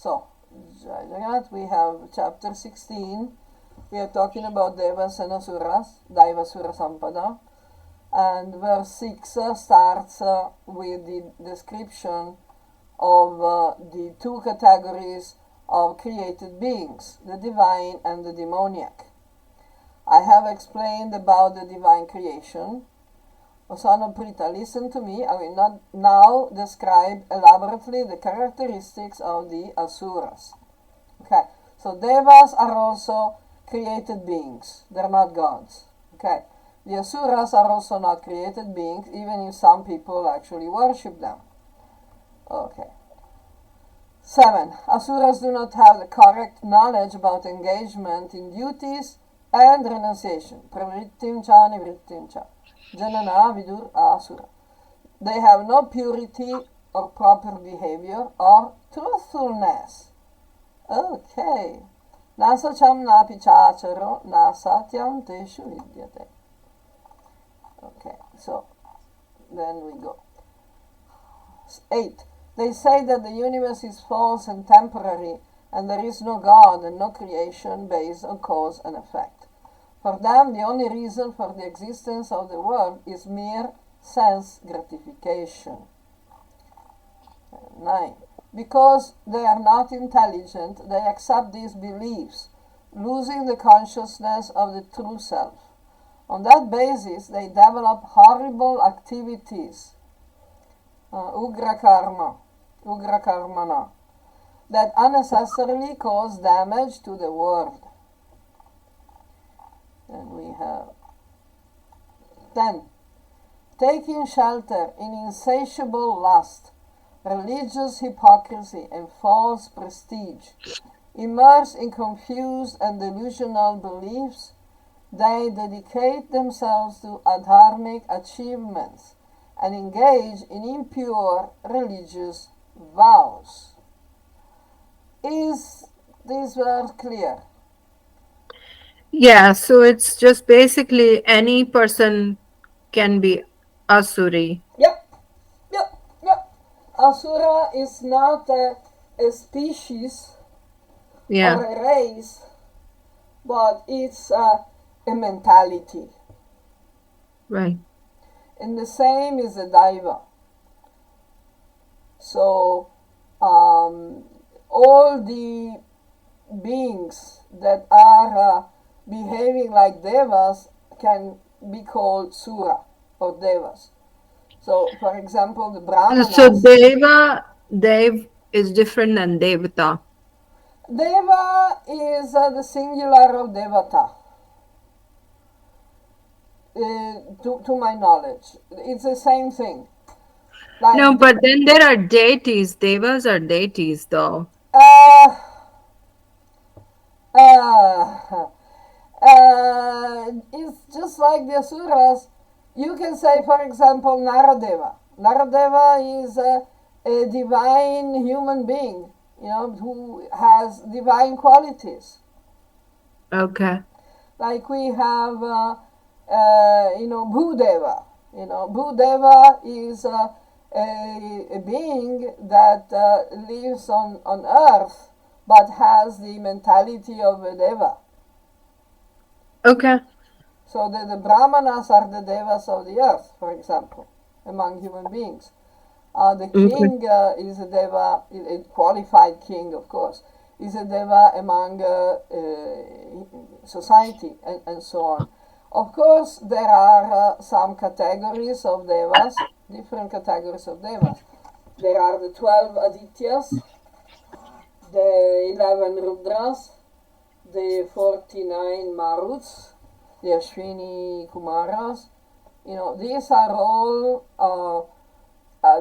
So, Jai Jagat, we have chapter 16. We are talking about devas and asuras, Daivasura Sampada. And verse 6 starts with the description of the two categories of created beings, the divine and the demoniac. I have explained about the divine creation. Osano Prita, listen to me. I will not now describe elaborately the characteristics of the asuras. Okay, so devas are also created beings. They're not gods. Okay, the asuras are also not created beings, even if some people actually worship them. Okay. 7. Asuras do not have the correct knowledge about engagement in duties and renunciation. Pravrittim cha nivrittim cha. Janana vidur asura. They have no purity or proper behavior or truthfulness. Okay. Nasacham napi chacharo nasatyam teshu vidyate. Okay, so then we go. 8. They say that the universe is false and temporary, and there is no God and no creation based on cause and effect. For them, the only reason for the existence of the world is mere sense gratification. 9. Because they are not intelligent, they accept these beliefs, losing the consciousness of the true self. On that basis, they develop horrible activities, ugra karmana, that unnecessarily cause damage to the world. Then we have 10. Taking shelter in insatiable lust, religious hypocrisy, and false prestige, immersed in confused and delusional beliefs, they dedicate themselves to adharmic achievements and engage in impure religious vows. Is this verse clear? Yeah, so it's just basically any person can be asuri. Yep. Asura is not a species Yeah, or a race, but it's a mentality. right. And the same is a daiva. So, all the beings that are behaving like devas can be called sura or devas. So, for example, the So brahmanas. Dev is different than Devata. Deva is the singular of devata. To my knowledge, it's the same thing. No, Like but then there are deities. Devas are deities, though. uh, it's just like the asuras. You can say, for example, Naradeva. Naradeva is a divine human being, who has divine qualities. Okay. Like we have, Bhudeva. Bhudeva is a being that lives on earth, but has the mentality of a deva. Okay. So the Brahmanas are the devas of the earth, for example, among human beings. The Okay. king is a deva, a qualified king, of course, is a deva among society and so on. Of course, there are some categories of devas, different categories of devas. There are the 12 Adityas, the 11 Rudras, the 49 Maruts, the Ashwini Kumaras. These are all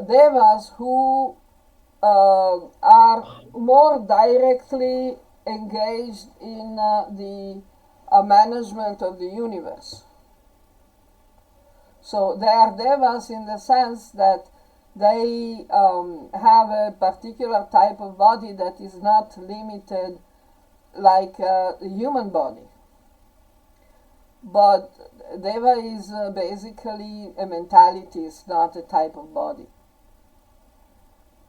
devas who are more directly engaged in the management of the universe. So they are devas in the sense that they have a particular type of body that is not limited like the human body. But deva is basically a mentality, it's not a type of body.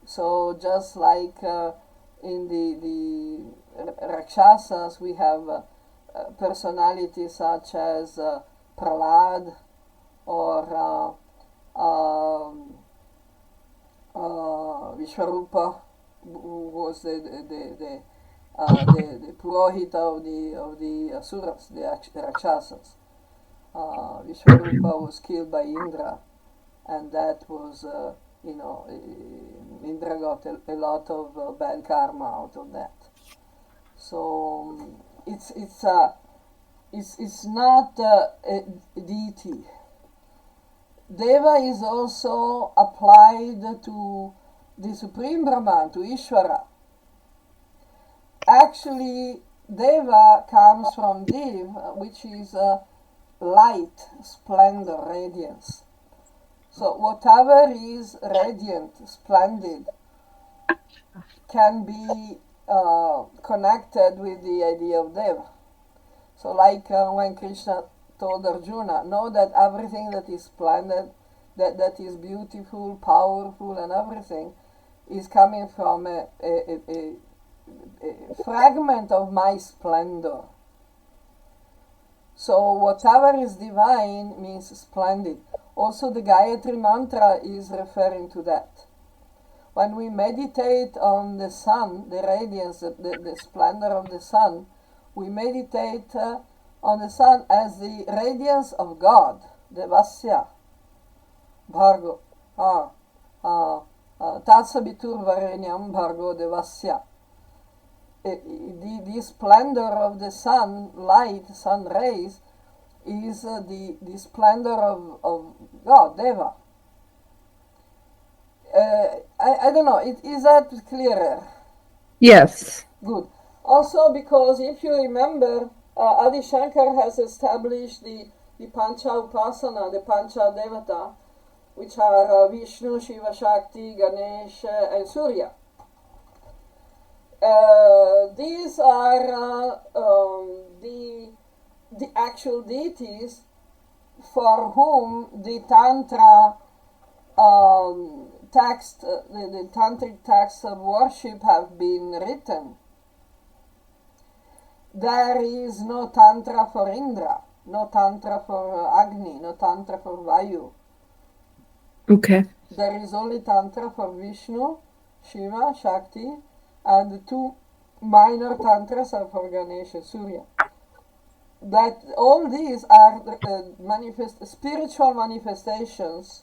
So just like in the Rakshasas, we have personalities such as Prahlad or Vishwarupa, who was the Purohita of the asuras, the Rakshasas. Vishwarupa was killed by Indra, and that was, Indra got a lot of bad karma out of that. So it's not a deity. Deva is also applied to the Supreme Brahman, to Ishvara. Actually, Deva comes from Dev, which is light, splendor, radiance. So whatever is radiant, splendid, can be connected with the idea of Deva. So like when Krishna told Arjuna, know that everything that is splendid, that is beautiful, powerful, and everything is coming from a fragment of my splendor. So whatever is divine means splendid. Also the Gayatri mantra is referring to that. When we meditate on the sun, the radiance, the splendor of the sun, we meditate on the sun as the radiance of God, devasya, bhargo, tatsabitur varenyam bhargo devasya. The splendor of the sun light, sun rays, is the splendor of God, Deva. I don't know, is that clearer? Yes. Good. Also, because if you remember, Adi Shankar has established the Pancha Upasana, the Pancha Devata, which are Vishnu, Shiva, Shakti, Ganesh, and Surya. These are the actual deities for whom the Tantra text, the tantric texts of worship have been written. There is no Tantra for Indra, no Tantra for Agni, no Tantra for Vayu. Okay. There is only Tantra for Vishnu, Shiva, Shakti, and the two minor Tantras are for Ganesha and Surya. That all these are spiritual manifestations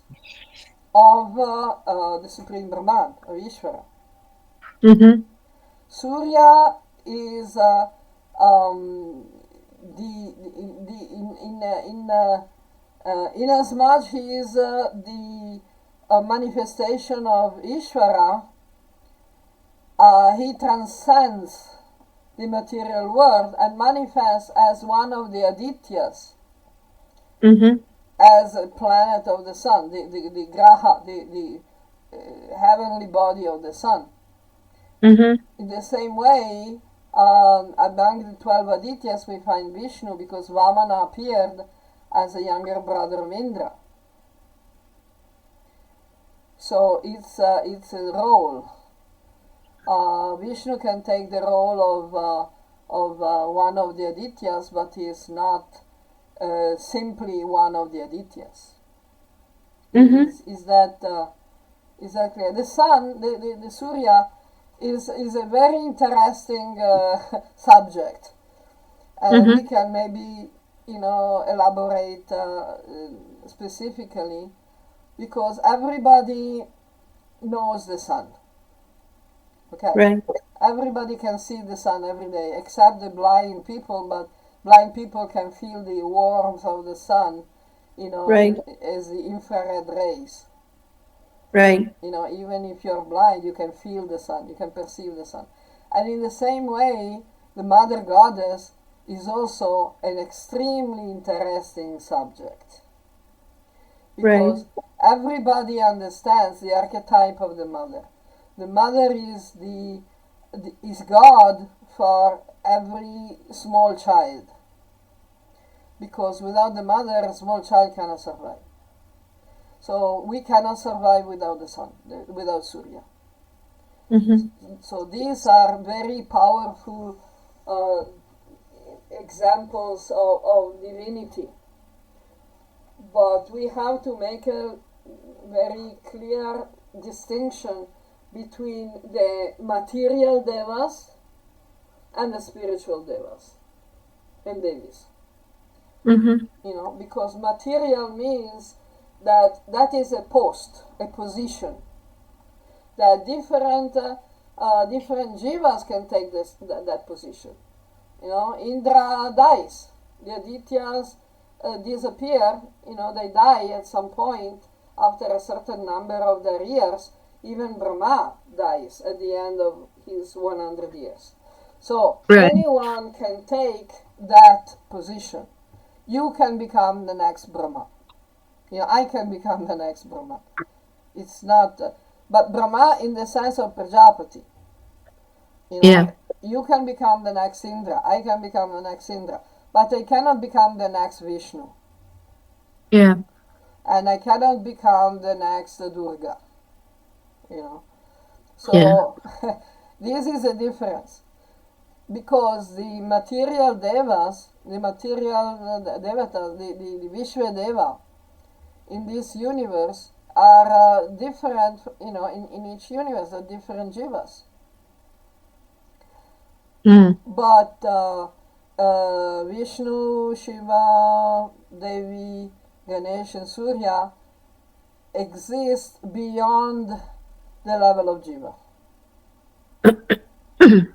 of the Supreme Brahman, of Ishvara. Mm-hmm. Surya is in as much he is the manifestation of Ishvara, he transcends the material world and manifests as one of the Adityas, Mm-hmm. as a planet of the sun, the graha, the heavenly body of the sun. Mm-hmm. In the same way, among the 12 Adityas we find Vishnu, because Vamana appeared as a younger brother of Indra. So it's a role. Vishnu can take the role of one of the Adityas, but he is not simply one of the Adityas. Mm-hmm. Is that clear? The sun, the Surya, is a very interesting subject, and Mm-hmm. we can maybe elaborate specifically, because everybody knows the sun. Okay. Right. Everybody can see the sun every day, except the blind people, but blind people can feel the warmth of the sun, Right. as the infrared rays. Right. Even if you're blind, you can feel the sun, you can perceive the sun. And in the same way, the Mother Goddess is also an extremely interesting subject. Because everybody understands the archetype of the mother. The mother is is God for every small child. Because without the mother, a small child cannot survive. So we cannot survive without the sun, without Surya. So these are very powerful examples of divinity. But we have to make a very clear distinction between the material devas and the spiritual devas and devis. Because material means that is a post, a position, that different jivas can take that position. Indra dies, the Adityas disappear, they die at some point after a certain number of their years. Even Brahma dies at the end of his 100 years. So anyone can take that position. You can become the next Brahma. I can become the next Brahma. It's not, but Brahma in the sense of Prajapati. You can become the next Indra. I can become the next Indra. But I cannot become the next Vishnu. Yeah. And I cannot become the next Durga. So this is a difference. Because the material devas, the material devatas, the Vishwa Deva in this universe are different, in each universe are different jivas. But Vishnu, Shiva, Devi, Ganesh and Surya exist beyond the level of jiva.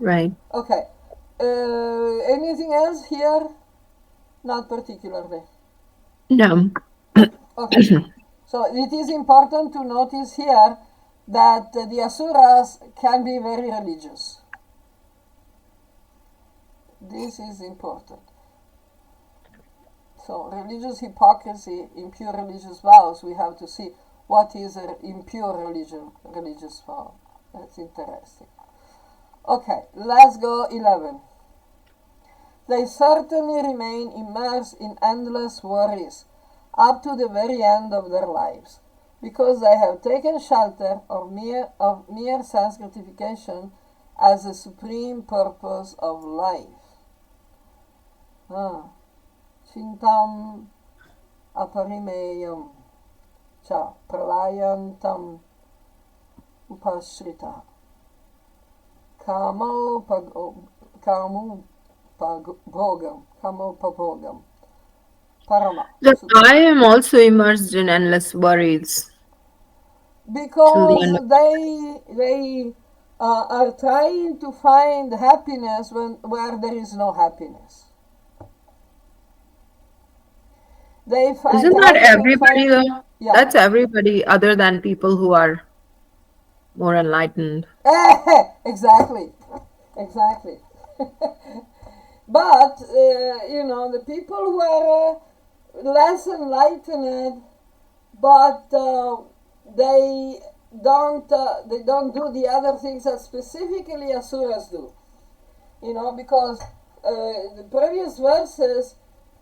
Right. Okay. Anything else here? Not particularly. No. Okay. So it is important to notice here that the asuras can be very religious. This is important. So religious hypocrisy, impure religious vows, we have to see what is an impure religious vow. That's interesting. Okay, let's go 11. They certainly remain immersed in endless worries up to the very end of their lives, because they have taken shelter of mere sense gratification as the supreme purpose of life. Chintam aparimeyam cha pralayantam upashrita kamo pabhogam Parama. I am also immersed in endless worries. Because they are trying to find happiness where there is no happiness. Isn't that everybody though? Yeah. That's everybody other than people who are more enlightened. Exactly. But the people who are less enlightened, but they don't do the other things that specifically asuras do. Because the previous verses,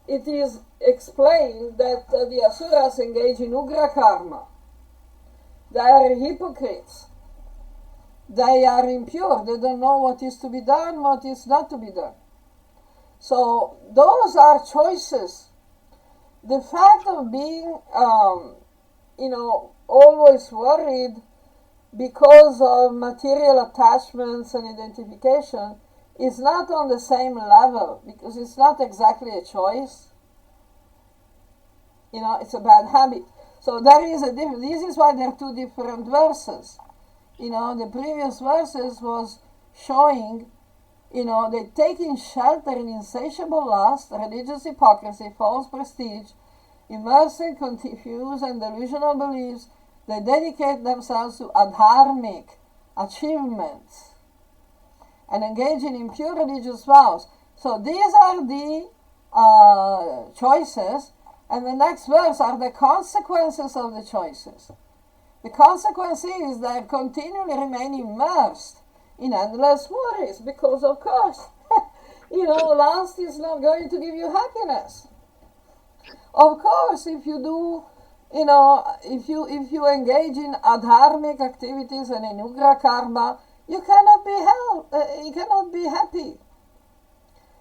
it is explained that the asuras engage in ugra karma. They are hypocrites. They are impure. They don't know what is to be done, what is not to be done. So those are choices. The fact of being, always worried because of material attachments and identification is not on the same level, because it's not exactly a choice. It's a bad habit. So there is a difference. This is why there are two different verses. The previous verses was showing, they taking shelter in insatiable lust, religious hypocrisy, false prestige, immersed in confused and delusional beliefs. They dedicate themselves to adharmic achievements and engage in impure religious vows. So these are the choices, and the next verse are the consequences of the choices. The consequence is they continually remain immersed in endless worries, because of course, lust is not going to give you happiness. Of course, if you do, if you engage in adharmic activities and in ugra karma, you cannot be you cannot be happy,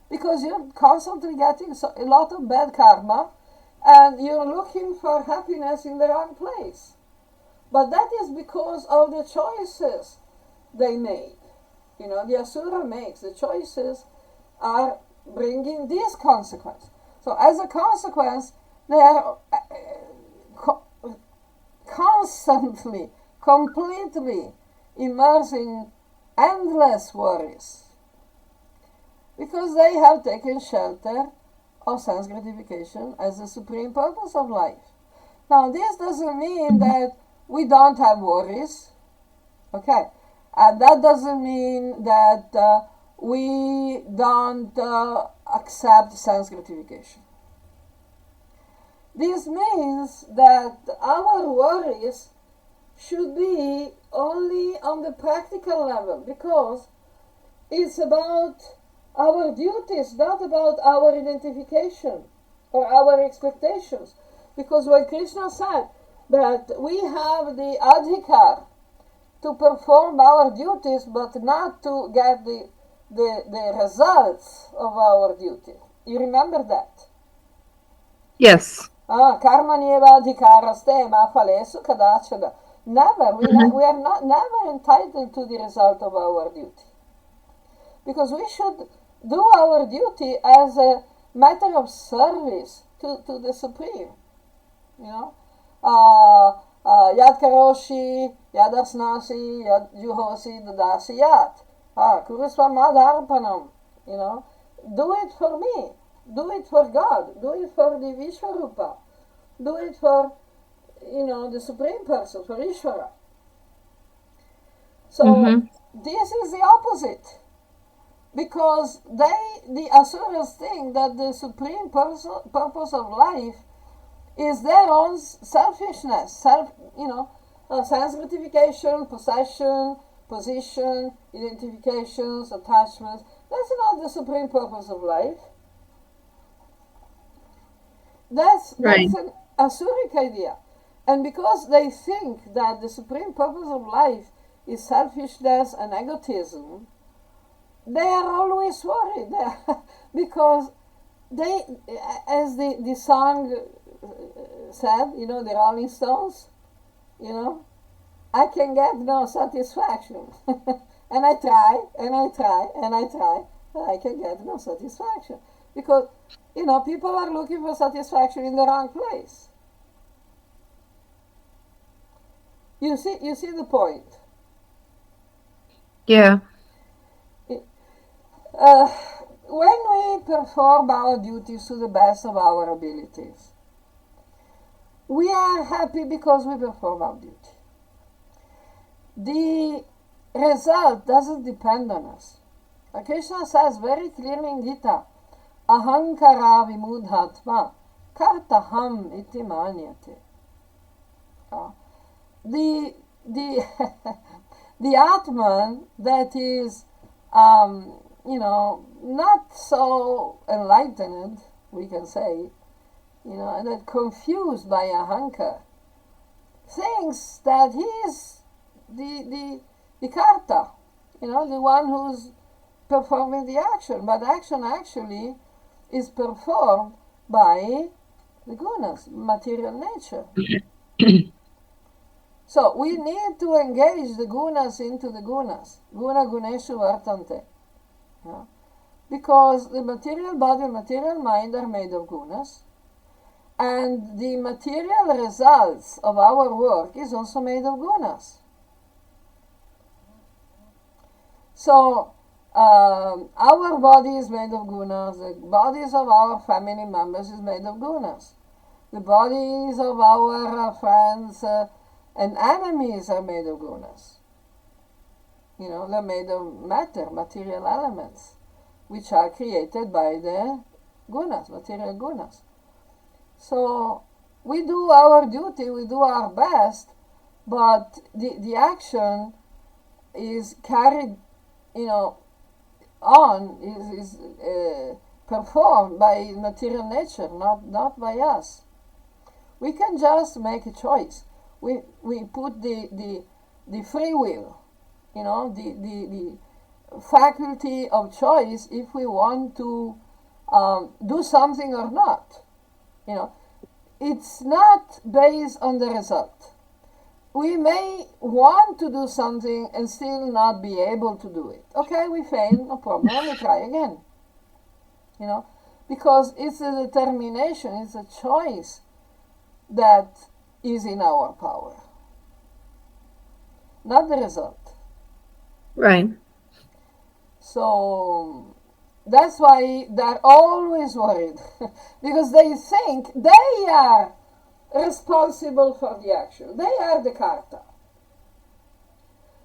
because you're constantly getting a lot of bad karma, and you're looking for happiness in the wrong place. But that is because of the choices they made. The asura makes the choices are bringing this consequence. So as a consequence, they are constantly, completely immersed in endless worries, because they have taken shelter of sense gratification as the supreme purpose of life. Now, this doesn't mean that we don't have worries, okay? And that doesn't mean that we don't accept sense gratification. This means that our worries should be only on the practical level, because it's about our duties, not about our identification or our expectations. Because when Krishna said that we have the adhikar to perform our duties, but not to get the results of our duty. You remember that? Yes. Karma nieva adhikaraste ma falesu kadachada. Never. We are not never entitled to the result of our duty. Because we should do our duty as a matter of service to the Supreme. Yad karoshi, yad asnasi, yad juhosi, dadasi yad. Kurusva madharpanam. Do it for me. Do it for God. Do it for the Vishwarupa. Do it for, the Supreme Person, for Ishvara. So this is the opposite. Because the asuras think that the supreme purpose of life is their own selfishness, sense gratification, possession, position, identifications, attachments. That's not the supreme purpose of life. That's an asuric idea. And because they think that the supreme purpose of life is selfishness and egotism, they are always worried because they, as the song said, the Rolling Stones, I can get no satisfaction. And I try, and I try, and I try, but I can get no satisfaction. Because, people are looking for satisfaction in the wrong place. You see the point? Yeah. When we perform our duties to the best of our abilities, we are happy because we perform our duty. The result doesn't depend on us. Krishna says very clearly in Gita, ahankara vimudhatma kartaham iti manyate. The the Atman that is not so enlightened, we can say, and that confused by ahankar, thinks that he is the karta, the one who's performing the action. But action actually is performed by the gunas, material nature. So we need to engage the gunas into the gunas. Guna guneshu vartante. Because the material body and material mind are made of gunas, and the material results of our work is also made of gunas. So our body is made of gunas, the bodies of our family members is made of gunas, the bodies of our friends and enemies are made of gunas. They're made of matter, material elements, which are created by the gunas, material gunas. So we do our duty, we do our best, but the action is carried, on, is performed by material nature, not by us. We can just make a choice. We put the free will the faculty of choice if we want to do something or not. It's not based on the result. We may want to do something and still not be able to do it. Okay, we fail, no problem, we try again. Because it's a determination, it's a choice that is in our power, not the result. Right. So that's why they're always worried because they think they are responsible for the action. They are the karta.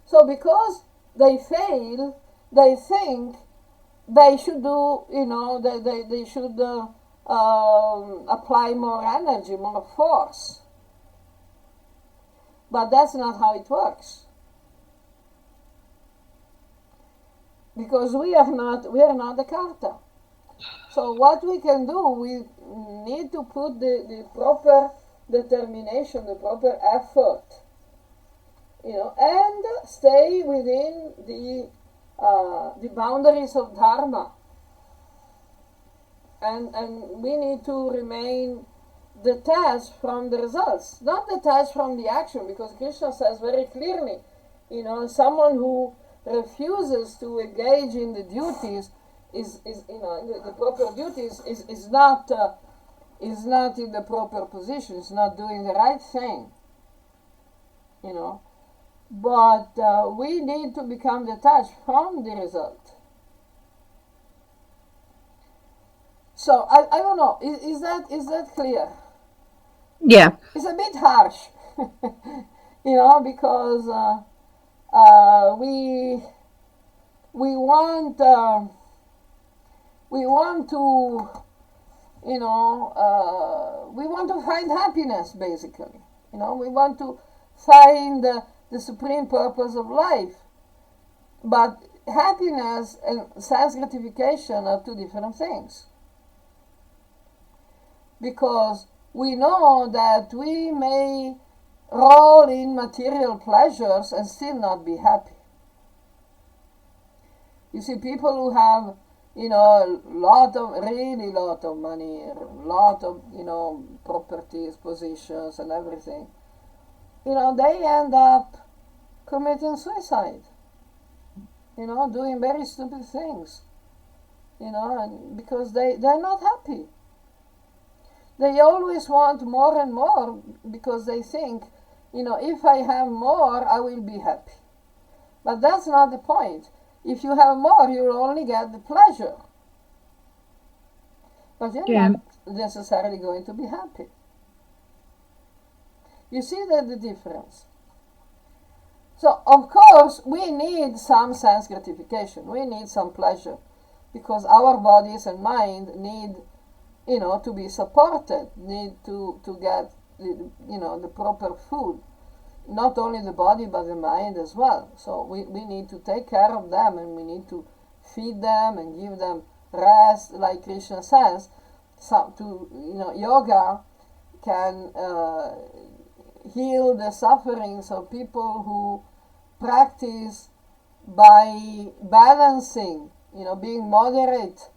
So because they fail, they think they should do, they should apply more energy, more force. But that's not how it works. Because we are not the karta. So what we can do, we need to put the proper determination, the proper effort, and stay within the boundaries of dharma. And we need to remain detached from the results, not detached from the action, because Krishna says very clearly, someone who refuses to engage in the duties is the proper duties is not in the proper position, is not doing the right thing, but we need to become detached from the result. So I don't know, is that clear? Yeah. It's a bit harsh, because we want to we want to find happiness, basically. We want to find the supreme purpose of life. But happiness and sense gratification are two different things. Because we know that we may roll in material pleasures and still not be happy. You see, people who have lot of money, lot of properties, positions, and everything, they end up committing suicide. Doing very stupid things. And because they're not happy. They always want more and more because they think, if I have more, I will be happy. But that's not the point. If you have more, you'll only get the pleasure. But you're not necessarily going to be happy. You see the difference? So, of course, we need some sense gratification. We need some pleasure. Because our bodies and mind need, to be supported, need to get, the proper food. Not only the body, but the mind as well. So we need to take care of them, and we need to feed them and give them rest, like Krishna says. Yoga can heal the sufferings of people who practice by balancing, being moderate,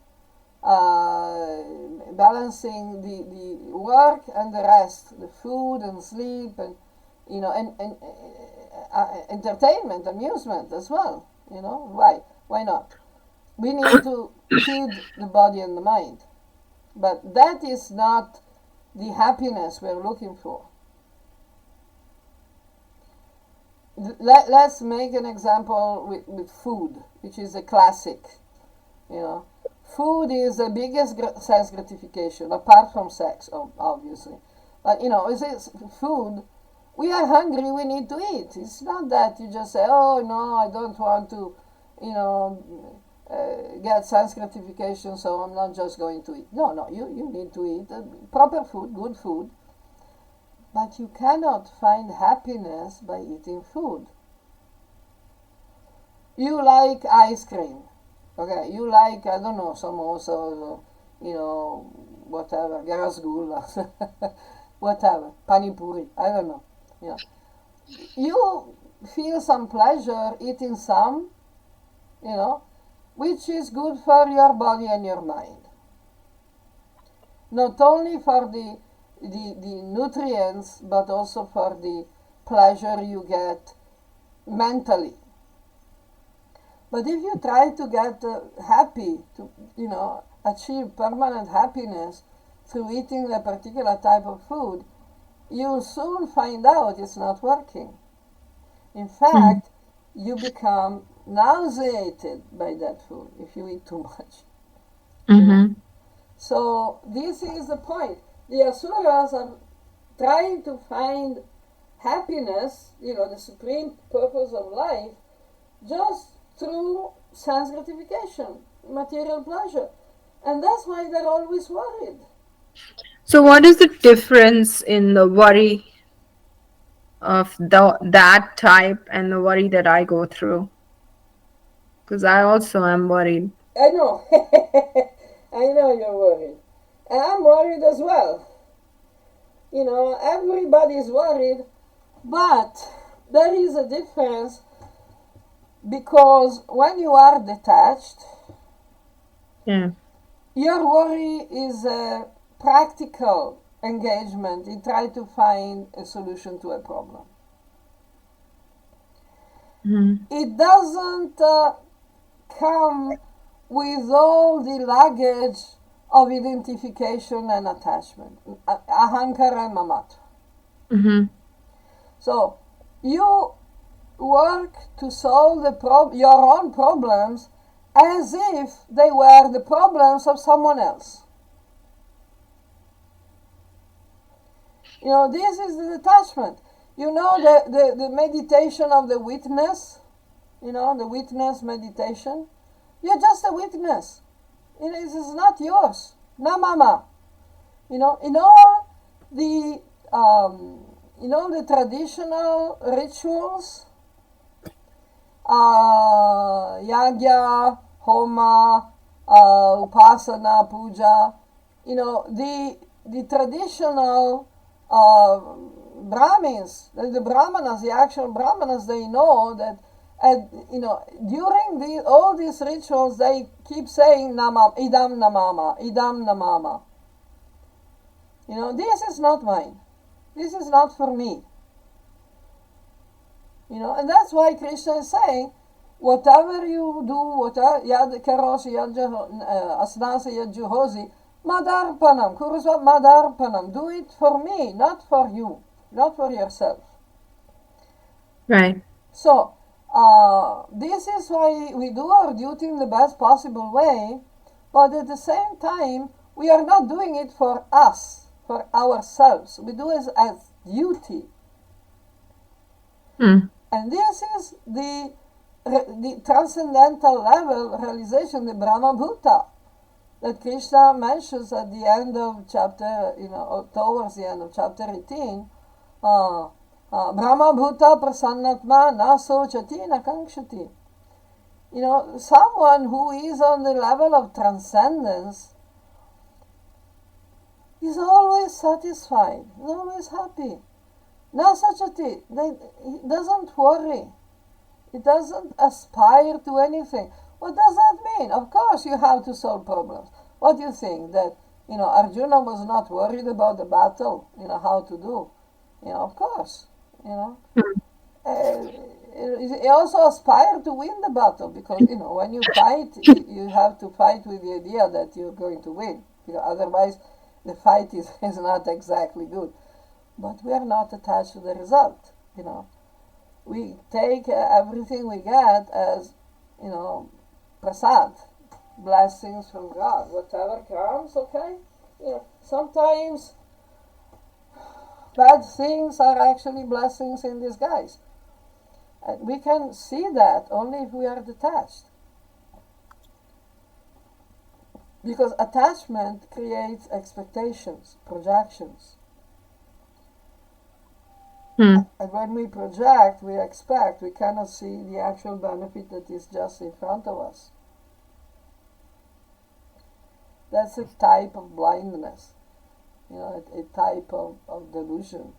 balancing the work and the rest, the food and sleep, and entertainment, amusement as well. Why not? We need to feed the body and the mind, but that is not the happiness we're looking for. Let's make an example with food, which is a classic. Food is the biggest sense gratification, apart from sex, obviously. But it's food. We are hungry, we need to eat. It's not that you just say, oh, no, I don't want to, get sense gratification, so I'm not just going to eat. No, you need to eat proper food, good food. But you cannot find happiness by eating food. You like ice cream. Okay, you like, I don't know, samosas, whatever, rasgulla, whatever, pani puri, I don't know. You feel some pleasure eating some, which is good for your body and your mind. Not only for the nutrients, but also for the pleasure you get mentally. But if you try to get happy, to achieve permanent happiness through eating a particular type of food, you'll soon find out it's not working. In fact, you become nauseated by that food if you eat too much. So this is the point. The asuras are trying to find happiness, the supreme purpose of life, just through sense gratification, material pleasure. And that's why they're always worried. So what is the difference in the worry of that type and the worry that I go through? Because I also am worried. I know. I know you're worried. And I'm worried as well. Everybody's worried, but there is a difference, because when you are detached, your worry is a practical engagement in trying to find a solution to a problem. It doesn't come with all the luggage of identification and attachment, ahankara and mamata. So you work to solve your own problems as if they were the problems of someone else. This is the detachment. The meditation of the witness, the witness meditation. You're just a witness. It is not yours. Na mama. In all the the traditional rituals, yagya, homa, upasana, puja, the traditional Brahmins, the Brahmanas, the actual Brahmanas, they know that during all these rituals, they keep saying idam namama, idam namama. This is not mine. This is not for me. And that's why Krishna is saying, whatever you do, whatever yad karosi yad asnasa yad juhosi, madarpanam, kurusva madarpanam. Do it for me, not for you, not for yourself. Right. So, this is why we do our duty in the best possible way, but at the same time, we are not doing it for us, for ourselves. We do it as duty. And this is the transcendental level realization, the Brahma Bhuta, that Krishna mentions at the end of chapter, towards the end of chapter 18. Brahma Bhuta Prasannatma na sochati na kankshati. Someone who is on the level of transcendence is always satisfied, is always happy. Na sochati, he doesn't worry. He doesn't aspire to anything. What does that mean? Of course you have to solve problems. What do you think? That, Arjuna was not worried about the battle, how to do? Of course. He also aspired to win the battle, because when you fight, you have to fight with the idea that you're going to win. Otherwise, the fight is not exactly good. But we are not attached to the result. We take everything we get as prasad, blessings from God. Whatever comes, okay. Sometimes bad things are actually blessings in disguise. And we can see that only if we are detached. Because attachment creates expectations, projections. And when we project, we expect, we cannot see the actual benefit that is just in front of us. That's a type of blindness, a type of delusion.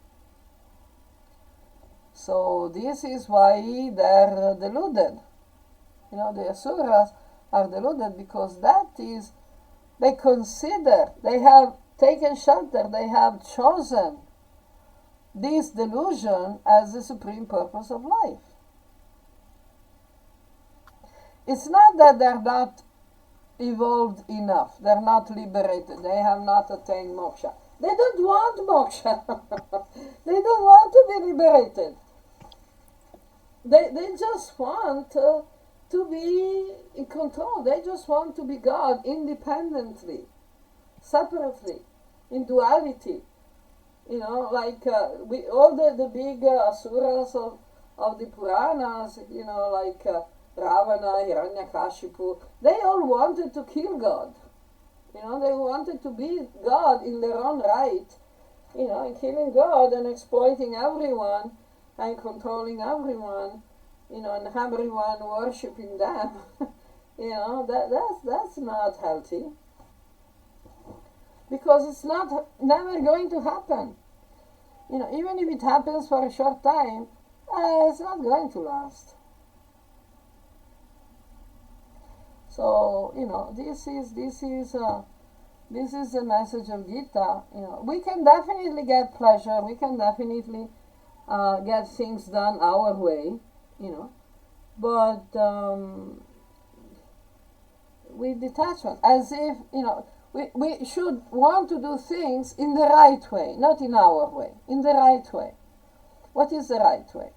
So this is why they're deluded. The asuras are deluded because they consider, they have taken shelter, they have chosen this delusion as the supreme purpose of life. It's not that they're not evolved enough, they're not liberated, they have not attained moksha. They don't want moksha. They don't want to be liberated. They just want to be in control. They just want to be God independently, separately, in duality. Like all the big asuras of the Puranas, like Ravana, Hiranyakashipu, they all wanted to kill God. They wanted to be God in their own right, and killing God and exploiting everyone and controlling everyone, and everyone worshipping them. That's not healthy. Because it's never going to happen. Even if it happens for a short time, it's not going to last. So this is the message of Gita. We can definitely get pleasure. We can definitely get things done our way. But with detachment, as if we should want to do things in the right way, not in our way, in the right way. What is the right way?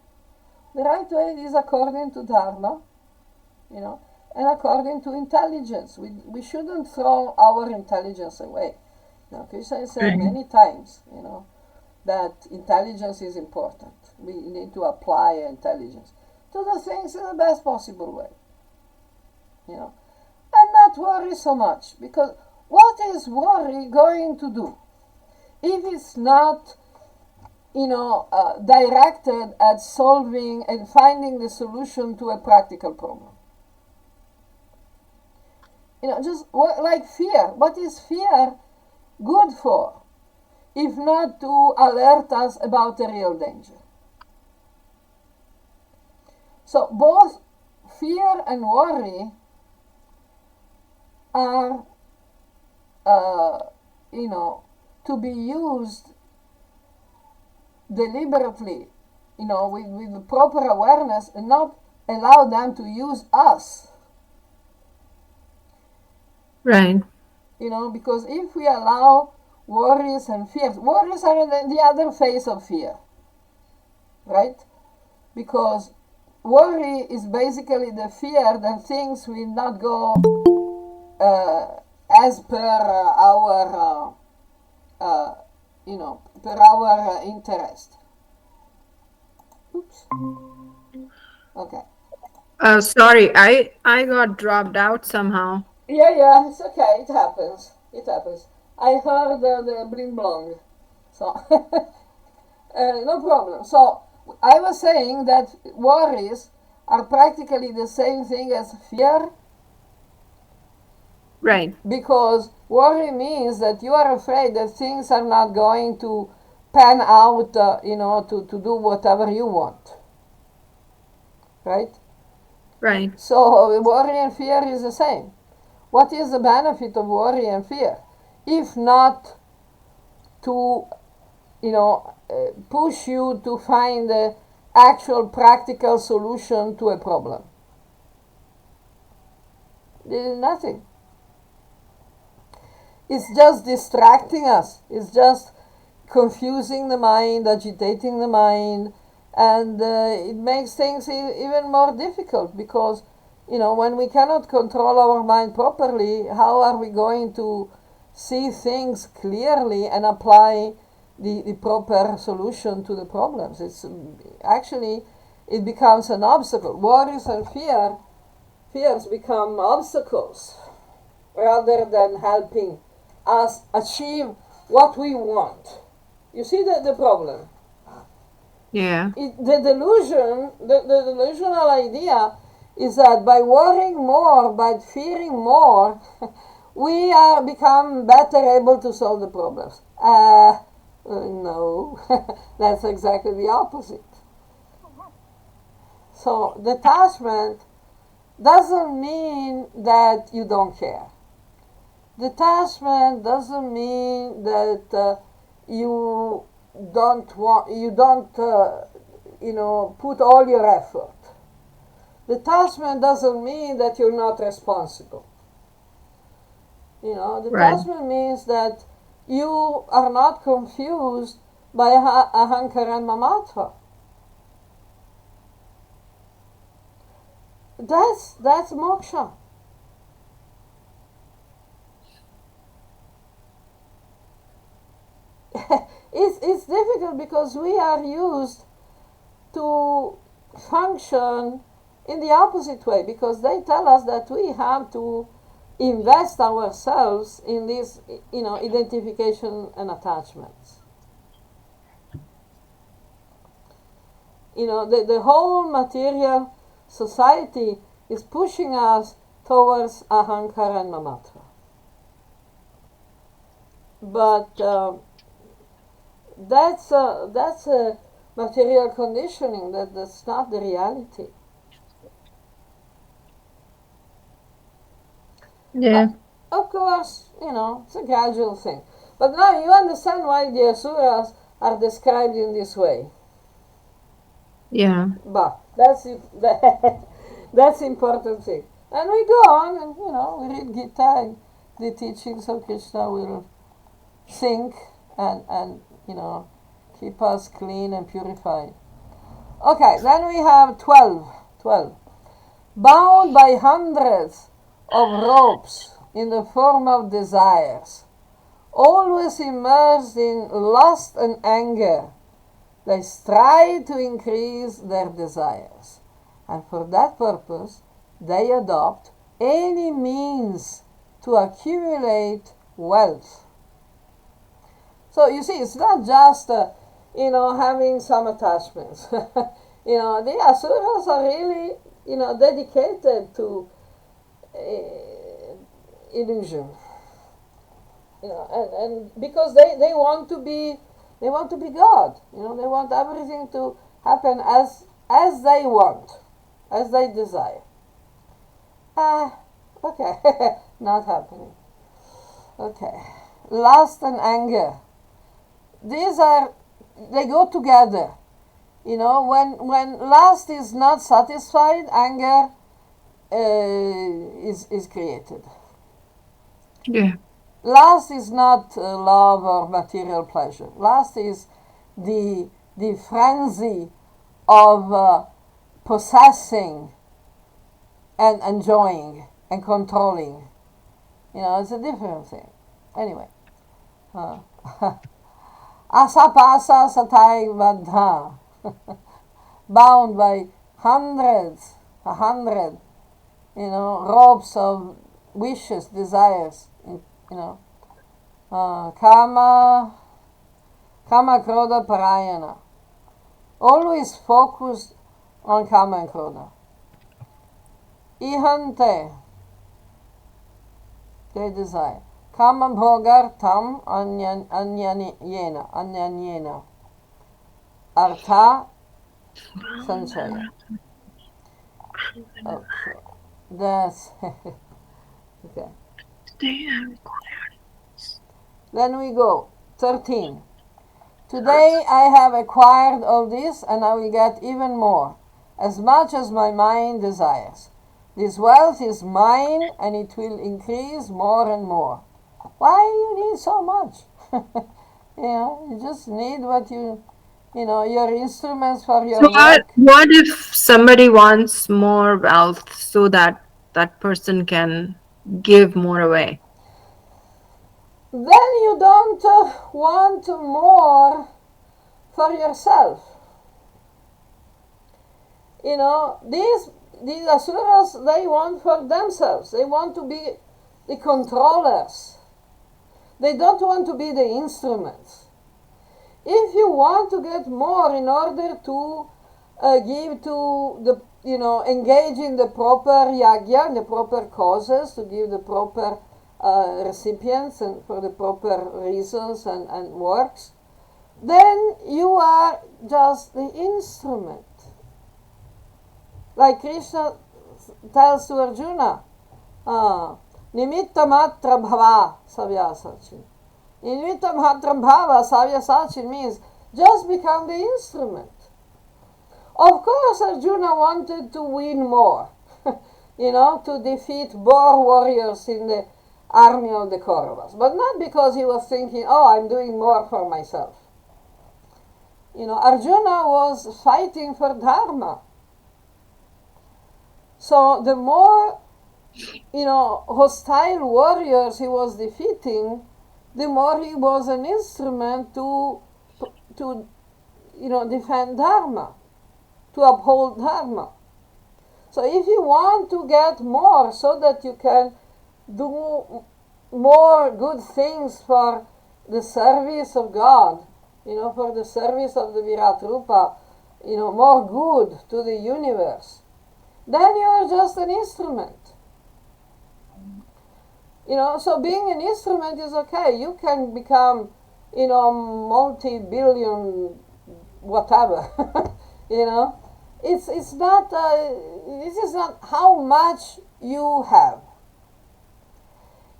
The right way is according to Dharma, and according to intelligence. We shouldn't throw our intelligence away. Krishna has said many times, that intelligence is important. We need to apply intelligence to the things in the best possible way, and not worry so much, because what is worry going to do if it's not, directed at solving and finding the solution to a practical problem? Just like fear. What is fear good for, if not to alert us about a real danger? So both fear and worry are to be used deliberately, with the proper awareness, and not allow them to use us. Right. Because if we allow worries and fears are the other face of fear, right? Because worry is basically the fear that things will not go as per our interest. Oops. Okay. Sorry, I got dropped out somehow. Yeah, it's okay. It happens. I heard the bling blong, so no problem. So I was saying that worries are practically the same thing as fear. Right. Because worry means that you are afraid that things are not going to pan out, to do whatever you want. Right? Right. So worry and fear is the same. What is the benefit of worry and fear? If not to, push you to find the actual practical solution to a problem. There is nothing. It's just distracting us. It's just confusing the mind, agitating the mind, and it makes things even more difficult, because when we cannot control our mind properly, how are we going to see things clearly and apply the proper solution to the problems? It becomes an obstacle. Worries and fears become obstacles rather than helping us achieve what we want. You see the problem? Yeah. The delusional idea is that by worrying more, by fearing more, we become better able to solve the problems. No, that's exactly the opposite. So detachment doesn't mean that you don't care. Detachment doesn't mean that you don't put all your effort. Detachment doesn't mean that you're not responsible. Detachment means that you are not confused by ahankara and mamatva. That's moksha. It's difficult because we are used to function in the opposite way, because they tell us that we have to invest ourselves in this, identification and attachments. The whole material society is pushing us towards ahankara and mamatva. But that's a material conditioning. That's not the reality. Yeah. Of course, it's a gradual thing. But now you understand why the asuras are described in this way. Yeah. But that's the important thing. And we go on, and we read Gita, and the teachings of Krishna will sink and keep us clean and purified. Okay, then we have 12. Bound by hundreds of ropes in the form of desires, always immersed in lust and anger, they strive to increase their desires, and for that purpose they adopt any means to accumulate wealth. So you see, it's not just having some attachments. The asuras are really dedicated to illusion. And because they want to be God. They want everything to happen as they want, as they desire. Okay, not happening. Okay, lust and anger. They go together. When lust is not satisfied, anger is created. Yeah. Lust is not love or material pleasure. Lust is the frenzy of possessing and enjoying and controlling. It's a different thing. Anyway. Asapasa satai vadha. Bound by hundreds, 100, ropes of wishes, desires, kama krodha parayana. Always focused on kama and krodha. Ihante, they desire. Kama bhogartam anyanyena. Artha sanchaya. Okay. That's okay. Then we go. 13. Today I have acquired all this, and I will get even more, as much as my mind desires. This wealth is mine, and it will increase more and more. Why do you need so much? You just need what your instruments for your work. What if somebody wants more wealth so that that person can give more away? Then you don't want more for yourself. These asuras, they want for themselves. They want to be the controllers. They don't want to be the instruments. If you want to get more in order to give to the, engage in the proper yagya, the proper causes, to give the proper recipients and for the proper reasons and works, then you are just the instrument. Like Krishna tells to Arjuna, Nimitta matra bhava savyasachin. Nimitta matra bhava savyasachin means just become the instrument. Of course, Arjuna wanted to win more, to defeat more warriors in the army of the Kauravas, but not because he was thinking, oh, I'm doing more for myself. Arjuna was fighting for dharma. So the more, hostile warriors he was defeating, the more he was an instrument to defend dharma, to uphold dharma. So if you want to get more so that you can do more good things for the service of God, for the service of the Virat Rupa, more good to the universe, then you are just an instrument. So being an instrument is okay. You can become, multi-billion whatever, It's not, this is not how much you have.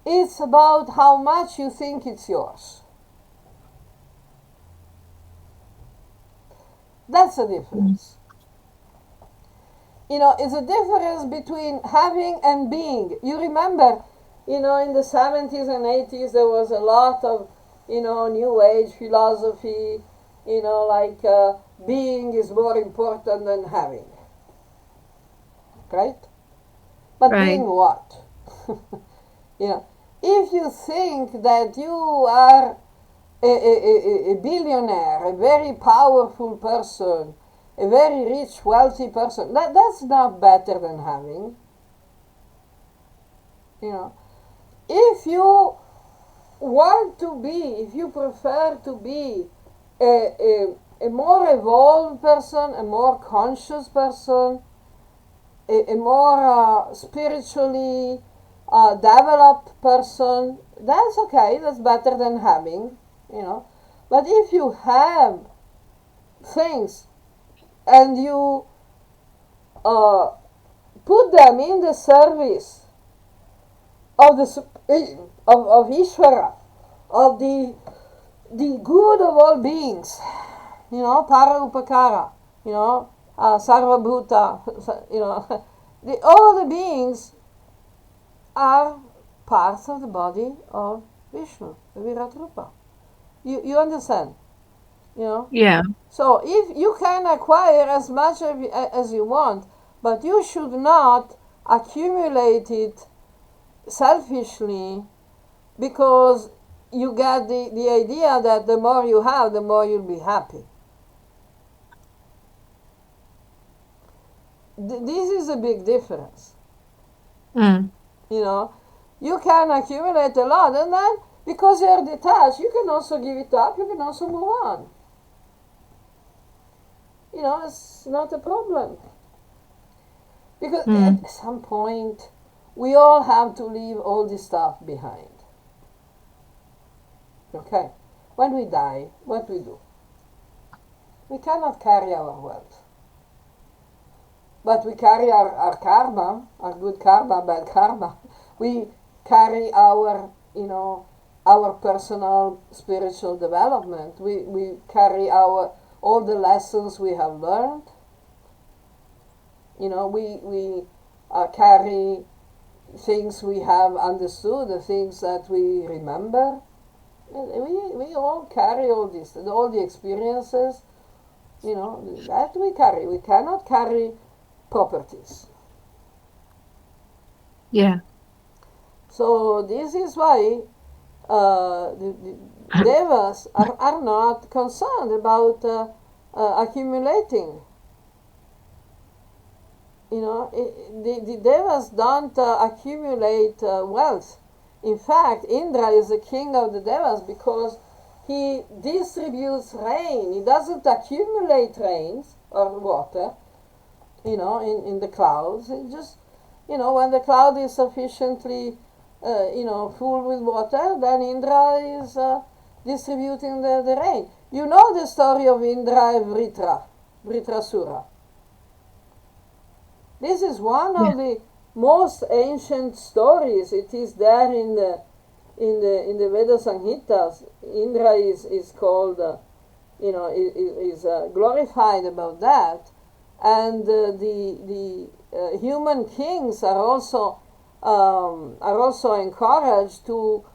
It's about how much you think it's yours. That's the difference. It's a difference between having and being. You remember, in the 70s and 80s, there was a lot of, New Age philosophy, like being is more important than having. Right? But Right. being what? If you think that you are a billionaire, a very powerful person, a very rich, wealthy person, that's not better than having. If you want to be, if you prefer to be a more evolved person, a more conscious person, a more spiritually developed person, that's okay, that's better than having, But if you have things and you put them in the service of of Ishvara, of the good of all beings, para upakara, sarvabhuta, all the beings are parts of the body of Vishnu, the Virat Rupa. You understand? Yeah. So if you can acquire as much as you want, but you should not accumulate it selfishly, because you get the idea that the more you have, the more you'll be happy. This is a big difference. You can accumulate a lot, and then because you're detached, you can also give it up, you can also move on. It's not a problem. Because at some point, we all have to leave all this stuff behind. Okay? When we die, what we do? We cannot carry our wealth. But we carry our karma, our good karma, bad karma. We carry our, our personal spiritual development. We carry all the lessons we have learned. We carry things we have understood, the things that we remember. We all carry all this, all the experiences, that we carry. We cannot carry properties. Yeah. So this is why the devas are not concerned about accumulating. The devas don't accumulate wealth. In fact, Indra is the king of the devas because he distributes rain. He doesn't accumulate rains or water, in the clouds. It just, when the cloud is sufficiently, full with water, then Indra is distributing the rain. You know the story of Indra and Vritrasura. This is one Yeah. of the most ancient stories. It is there in the Veda Samhitas. Indra is called, is glorified about that, and the human kings are also encouraged to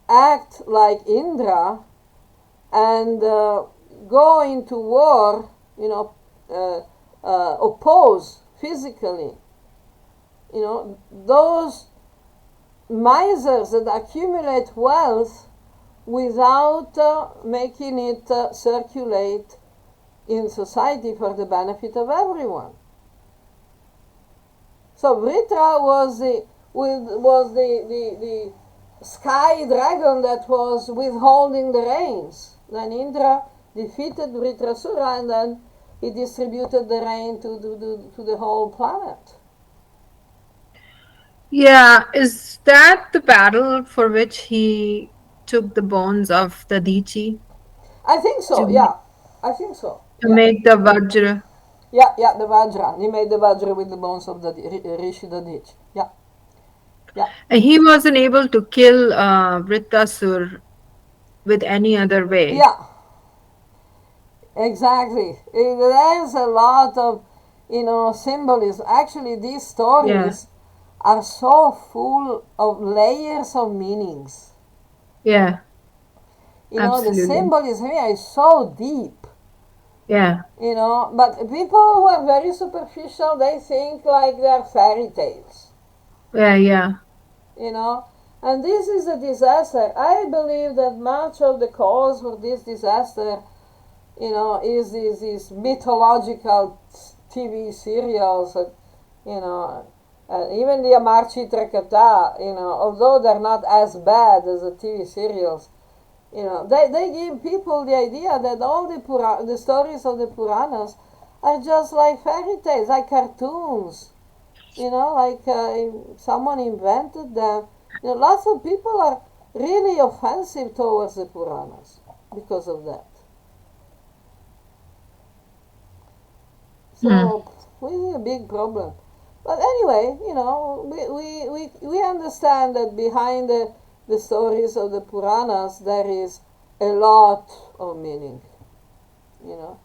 act like Indra and go into war, oppose physically. Those misers that accumulate wealth without making it circulate in society for the benefit of everyone. So Vritra was the sky dragon that was withholding the rains. Then Indra defeated Vritrasura, and then he distributed the rain to the whole planet. Yeah, is that the battle for which he took the bones of the Dichi I think so, to yeah. I think so, to yeah. make the Vajra? Yeah, the Vajra. He made the Vajra with the bones of the Rishi Dadich. Yeah, yeah. And he wasn't able to kill Vritasur with any other way. Yeah, exactly. There's a lot of, symbolism. Actually, these Yeah, stories are so full of layers of meanings. yeah, The absolutely. symbolism here is so deep. Yeah, But people who are very superficial, they think like they're fairy tales. yeah, yeah. you know. And this is a disaster. I believe that much of the cause for this disaster, is these mythological TV serials, even the Amar Chitrakatha, although they're not as bad as the TV serials, they give people the idea that all the stories of the Puranas are just like fairy tales, like cartoons. Like someone invented them. Lots of people are really offensive towards the Puranas because of that. Hmm. So we see a big problem. But anyway, we understand that behind the stories of the Puranas there is a lot of meaning, you know.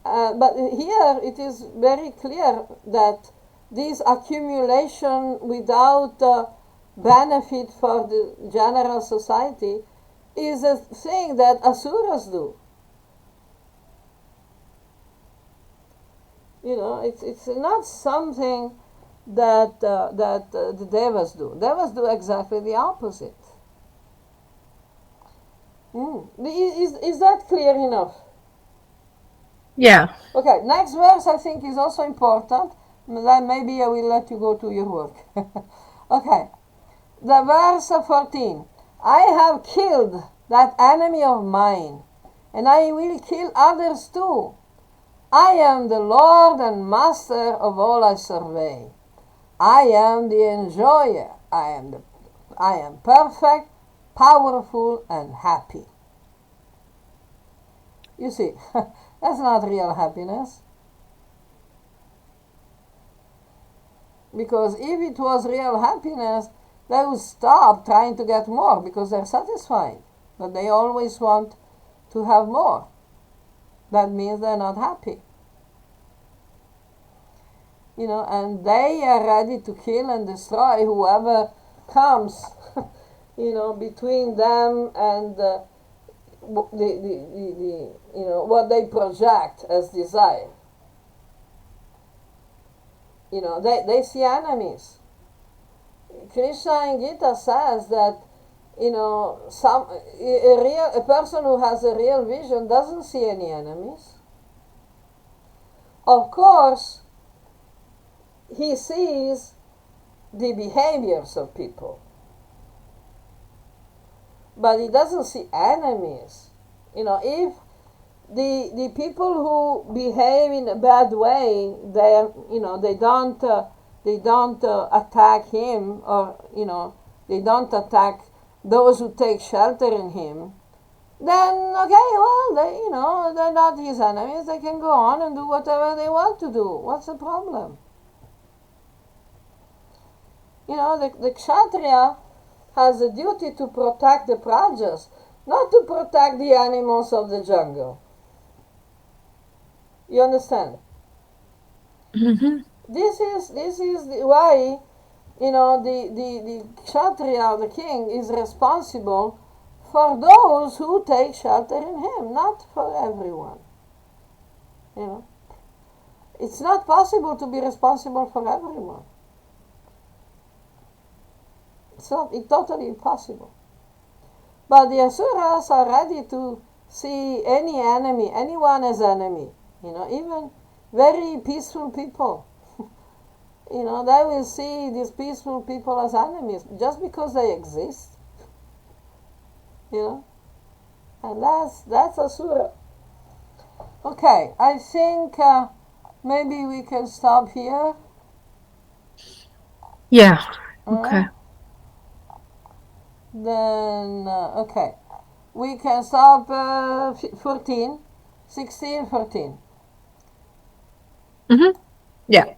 But here it is very clear that this accumulation without benefit for the general society is a thing that asuras do. It's not something that the devas do. Devas do exactly the opposite. Is that clear enough? Yeah. Okay, next verse I think is also important. Then maybe I will let you go to your work. Okay, the verse 14. I have killed that enemy of mine, and I will kill others too. I am the Lord and Master of all I survey. I am the enjoyer. I am perfect, powerful, and happy. You see, that's not real happiness. Because if it was real happiness, they would stop trying to get more because they're satisfied. But they always want to have more. That means they're not happy. And they are ready to kill and destroy whoever comes, between them and what they project as desire. They see enemies. Krishna in Gita says that a person who has a real vision doesn't see any enemies. Of course, he sees the behaviors of people, but he doesn't see enemies. If the people who behave in a bad way, they don't attack him, or they don't attack those who take shelter in him, then okay, well, they're not his enemies. They can go on and do whatever they want to do. What's the problem? the Kshatriya has a duty to protect the prajas, not to protect the animals of the jungle. You understand? Mm-hmm. This is why the Kshatriya, the king, is responsible for those who take shelter in him, not for everyone. It's not possible to be responsible for everyone. It's totally impossible. But the asuras are ready to see anyone as enemy. Even very peaceful people. They will see these peaceful people as enemies just because they exist. And that's asura. Okay, I think maybe we can stop here. Yeah. Okay. Then, okay. We can stop 14, 16, 14. Mm-hmm. Yeah.